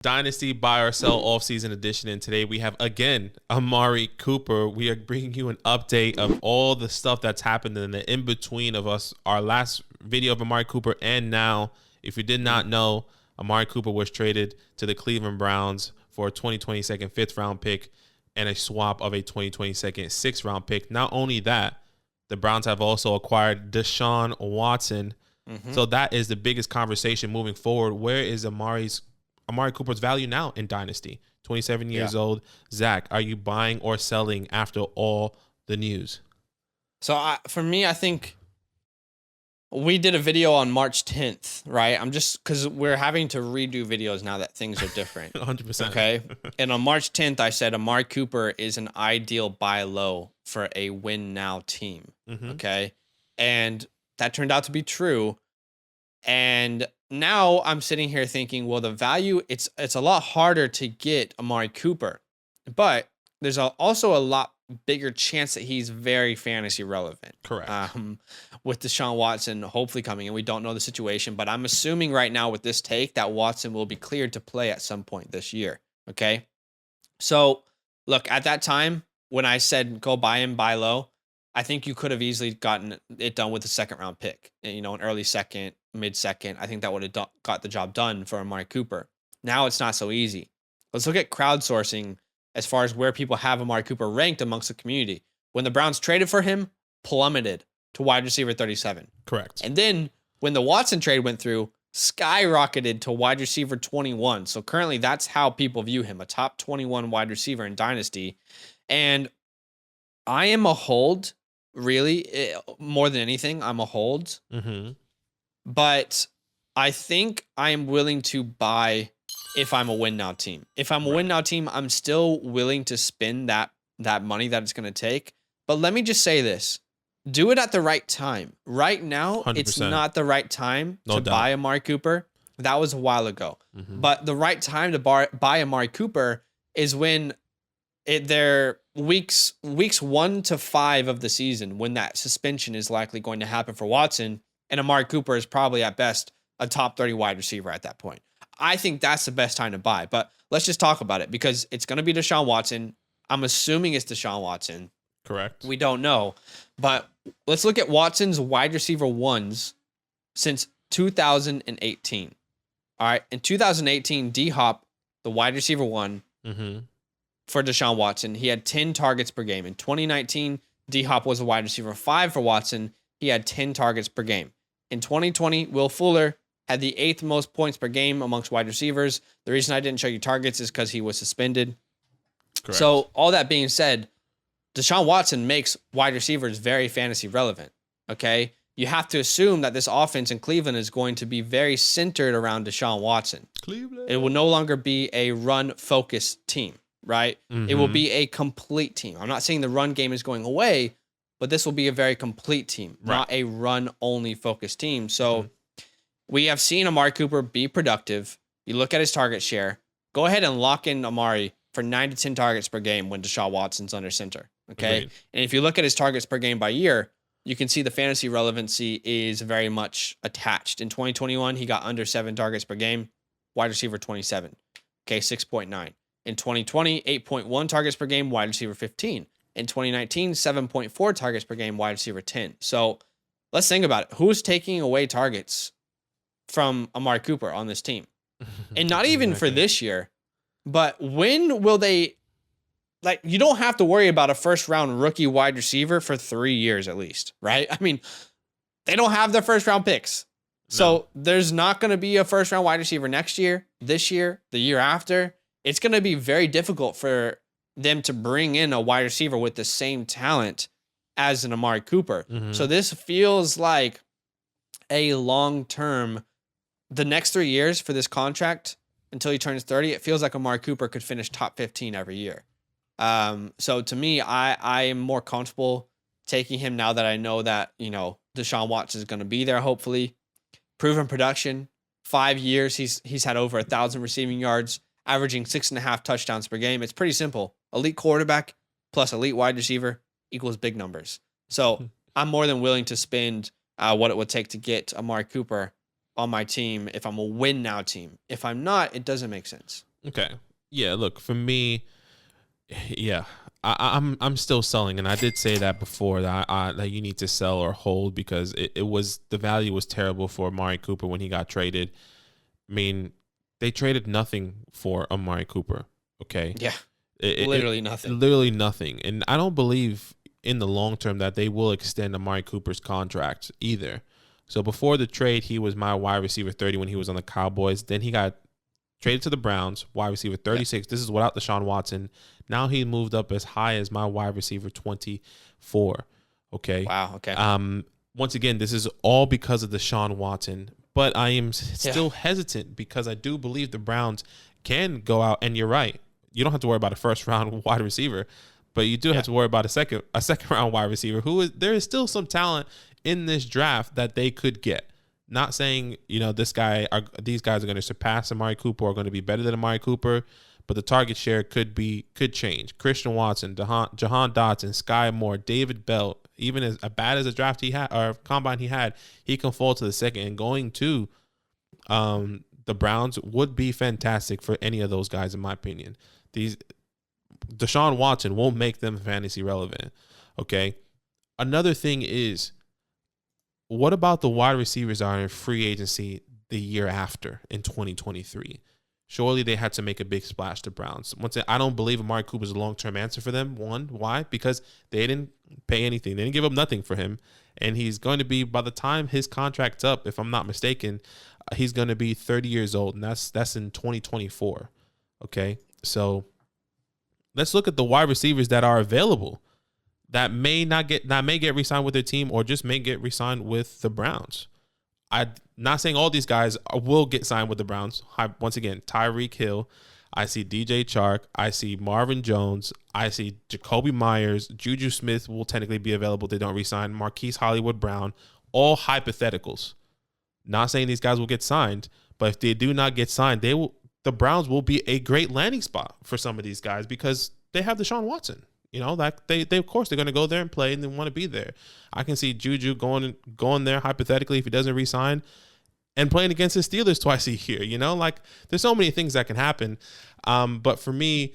Dynasty buy or sell off-season edition, and today we have again Amari Cooper. We are bringing you an update of all the stuff that's happened in the in-between of us, our last video of Amari Cooper, and now, if you did not know, Amari Cooper was traded to the Cleveland Browns for a 2022 fifth-round pick and a swap of a 2022 sixth-round pick. Not only that, the Browns have also acquired Deshaun Watson. So that is the biggest conversation moving forward. Where is Amari Cooper's value now in Dynasty? 27 years old. Zach, are you buying or selling after all the news? So for me, I think we did a video on March 10th, right? I'm just because we're having to redo videos now that things are different. 100%. Okay. And on March 10th, I said Amari Cooper is an ideal buy low for a win now team. Okay. And that turned out to be true. And now I'm sitting here thinking, well, the value, it's a lot harder to get Amari Cooper, but there's also a lot bigger chance that he's very fantasy relevant. Correct. With Deshaun Watson hopefully coming in. We don't know the situation, but I'm assuming right now with this take that Watson will be cleared to play at some point this year. Okay. So look, at that time when I said go buy him, buy low, I think you could have easily gotten it done with a second round pick, an early second, mid second. I think that would have got the job done for Amari Cooper. Now it's not so easy. Let's look at crowdsourcing as far as where people have Amari Cooper ranked amongst the community. When the Browns traded for him, plummeted to wide receiver 37. Correct. And then when the Watson trade went through, skyrocketed to wide receiver 21. So currently that's how people view him, a top 21 wide receiver in Dynasty. And I am a hold. Really, more than anything, I'm a hold. But I think I am willing to buy if I'm a win now team. If I'm a win now team, I'm still willing to spend that money that it's going to take. But let me just say this. Do it at the right time. Right now, 100%. It's not the right time to buy Amari Cooper. That was a while ago. But the right time to buy Amari Cooper is when they're weeks 1 to 5 of the season, when that suspension is likely going to happen for Watson, and Amari Cooper is probably at best a top 30 wide receiver at that point. I think that's the best time to buy. But let's just talk about it because it's going to be Deshaun Watson. I'm assuming it's Deshaun Watson. Correct. We don't know. But let's look at Watson's wide receiver ones since 2018. All right. In 2018, D-Hop, the wide receiver one, for Deshaun Watson, he had 10 targets per game. In 2019, D-Hop was a wide receiver 5 for Watson. He had 10 targets per game. In 2020, Will Fuller had the 8th most points per game amongst wide receivers. The reason I didn't show you targets is because he was suspended. Correct. So all that being said, Deshaun Watson makes wide receivers very fantasy relevant. Okay? You have to assume that this offense in Cleveland is going to be very centered around Deshaun Watson. Cleveland. It will no longer be a run-focused team. Right? It will be a complete team. I'm not saying the run game is going away, but this will be a very complete team, not a run-only focused team. So we have seen Amari Cooper be productive. You look at his target share. Go ahead and lock in Amari for 9 to 10 targets per game when Deshaun Watson's under center. Okay? Agreed. And if you look at his targets per game by year, you can see the fantasy relevancy is very much attached. In 2021, he got under 7 targets per game, wide receiver 27. Okay, 6.9. In 2020, 8.1 targets per game, wide receiver 15. In 2019, 7.4 targets per game, wide receiver 10. So let's think about it. Who's taking away targets from Amari Cooper on this team? And not even for this year, but when will they, you don't have to worry about a first round rookie wide receiver for 3 years at least, right? I mean, they don't have their first round picks. So there's not going to be a first round wide receiver next year, this year, the year after. It's going to be very difficult for them to bring in a wide receiver with the same talent as an Amari Cooper. So this feels like a long-term, the next 3 years for this contract until he turns 30, it feels like Amari Cooper could finish top 15 every year. So to me, I am more comfortable taking him now that I know that, Deshaun Watson is going to be there, hopefully. Proven production, 5 years, he's had over 1,000 receiving yards, averaging 6.5 touchdowns per game. It's pretty simple. Elite quarterback plus elite wide receiver equals big numbers. So I'm more than willing to spend what it would take to get Amari Cooper on my team if I'm a win now team. If I'm not, it doesn't make sense. Okay. Yeah. Look, for me, yeah, I'm still selling, and I did say that before that you need to sell or hold because it was the value was terrible for Amari Cooper when he got traded. I mean, they traded nothing for Amari Cooper. Okay. Yeah, literally nothing. Literally nothing, and I don't believe in the long term that they will extend Amari Cooper's contract either. So before the trade, he was my wide receiver 30 when he was on the Cowboys. Then he got traded to the Browns, wide receiver 36. Yeah. This is without Deshaun Watson. Now he moved up as high as my wide receiver 24. Okay. Wow. Okay. Once again, this is all because of Deshaun Watson, but I am still hesitant because I do believe the Browns can go out, and you're right. You don't have to worry about a first round wide receiver, but you do have to worry about a second round wide receiver there is still some talent in this draft that they could get. Not saying, these guys are going to surpass Amari Cooper or going to be better than Amari Cooper, but the target share could change. Christian Watson, Jahan Dotson, Sky Moore, David Bell, even as bad as a draft he had or combine he had, he can fall to the second, and going to the Browns would be fantastic for any of those guys, in my opinion. Deshaun Watson won't make them fantasy relevant. Okay. Another thing is, what about the wide receivers that are in free agency the year after in 2023? Surely they had to make a big splash, the Browns. Once again, I don't believe Amari Cooper is a long-term answer for them. One, why? Because they didn't pay anything. They didn't give up nothing for him. And he's going to be, by the time his contract's up, if I'm not mistaken, he's going to be 30 years old, and that's in 2024. Okay? So let's look at the wide receivers that are available that may get re-signed with their team or just may get re-signed with the Browns. I'm not saying all these guys will get signed with the Browns. Once again, Tyreek Hill. I see DJ Chark. I see Marvin Jones. I see Jacoby Myers. Juju Smith will technically be available if they don't re-sign. Marquise Hollywood Brown. All hypotheticals. Not saying these guys will get signed, but if they do not get signed, the Browns will be a great landing spot for some of these guys because they have Deshaun Watson. Like they of course they're going to go there and play and they want to be there. I can see Juju going there hypothetically if he doesn't re-sign and playing against the Steelers twice a year. Like there's so many things that can happen. But for me,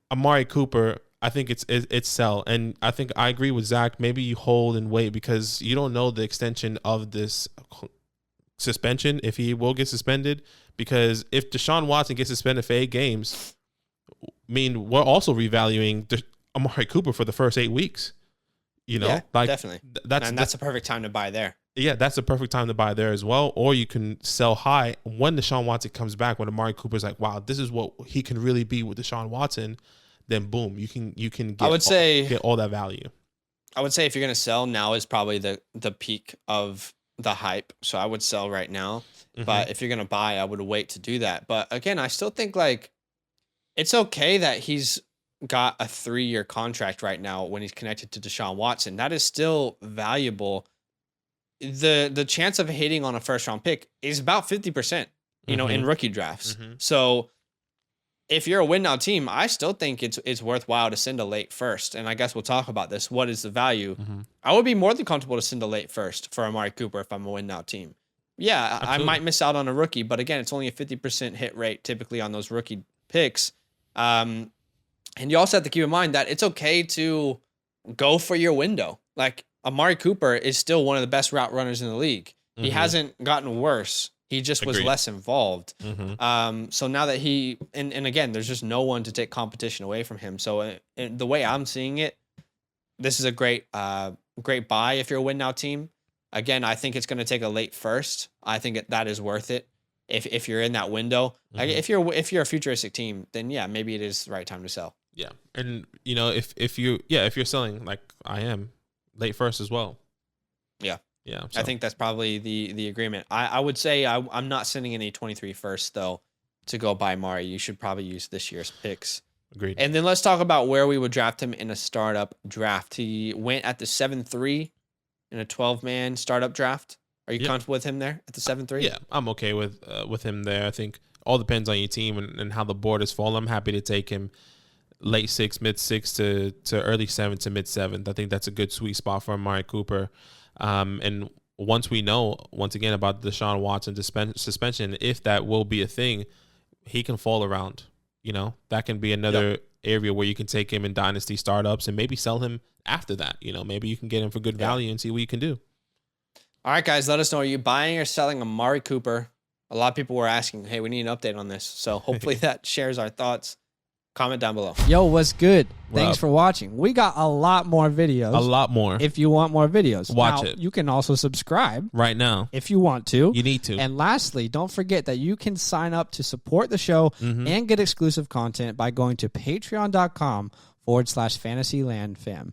Amari Cooper, I think it's sell, and I think I agree with Zach. Maybe you hold and wait because you don't know the extension of this suspension if he will get suspended. Because if Deshaun Watson gets suspended for 8 games, we're also revaluing Amari Cooper for the first 8 weeks. Definitely. That's a perfect time to buy there. Yeah, that's a perfect time to buy there as well. Or you can sell high when Deshaun Watson comes back. When Amari Cooper's like, wow, this is what he can really be with Deshaun Watson. Then boom, you can get all that value. I would say if you're gonna sell, now is probably the peak of the hype. So I would sell right now. Mm-hmm. But if you're gonna buy, I would wait to do that. But again, I still think like it's okay that he's got a 3-year contract right now when he's connected to Deshaun Watson. That is still valuable. The chance of hitting on a first round pick is about 50%, in rookie drafts. Mm-hmm. So if you're a win now team, I still think it's worthwhile to send a late first. And I guess we'll talk about this. What is the value? Mm-hmm. I would be more than comfortable to send a late first for Amari Cooper if I'm a win now team. Yeah, absolutely. I might miss out on a rookie, but again, it's only a 50% hit rate typically on those rookie picks. And you also have to keep in mind that it's okay to go for your window. Like Amari Cooper is still one of the best route runners in the league. Mm-hmm. He hasn't gotten worse. He just was less involved. Mm-hmm. So now that and again, there's just no one to take competition away from him. So the way I'm seeing it, this is a great buy if you're a win now team. Again, I think it's going to take a late first. I think that is worth it. If you're in that window, mm-hmm. Like if you're a futuristic team, then yeah, maybe it is the right time to sell. Yeah, and if you're selling like I am, late first as well. Yeah, yeah. So. I think that's probably the agreement. I would say I'm not sending any 23 first though to go buy Amari. You should probably use this year's picks. Agreed. And then let's talk about where we would draft him in a startup draft. He went at the 7-3 in a 12-man startup draft. Are you comfortable with him there at the 7-3? Yeah, I'm okay with him there. I think all depends on your team and how the board is falling. I'm happy to take him late 6, mid 6 to early 7 to mid 7th. I think that's a good sweet spot for Amari Cooper. And once we know, once again, about the Deshaun Watson suspension, if that will be a thing, he can fall around. You know, that can be another area where you can take him in dynasty startups and maybe sell him after that. You know, maybe you can get him for good value and see what you can do. All right, guys, let us know. Are you buying or selling Amari Cooper? A lot of people were asking, hey, we need an update on this. So hopefully that shares our thoughts. Comment down below. Yo, what's good? What Thanks up? for watching. We got a lot more videos. A lot more. If you want more videos. Watch Now, it. You can also subscribe Right now. if you want to. You need to. And lastly, don't forget that you can sign up to support the show and get exclusive content by going to patreon.com/fantasylandfam.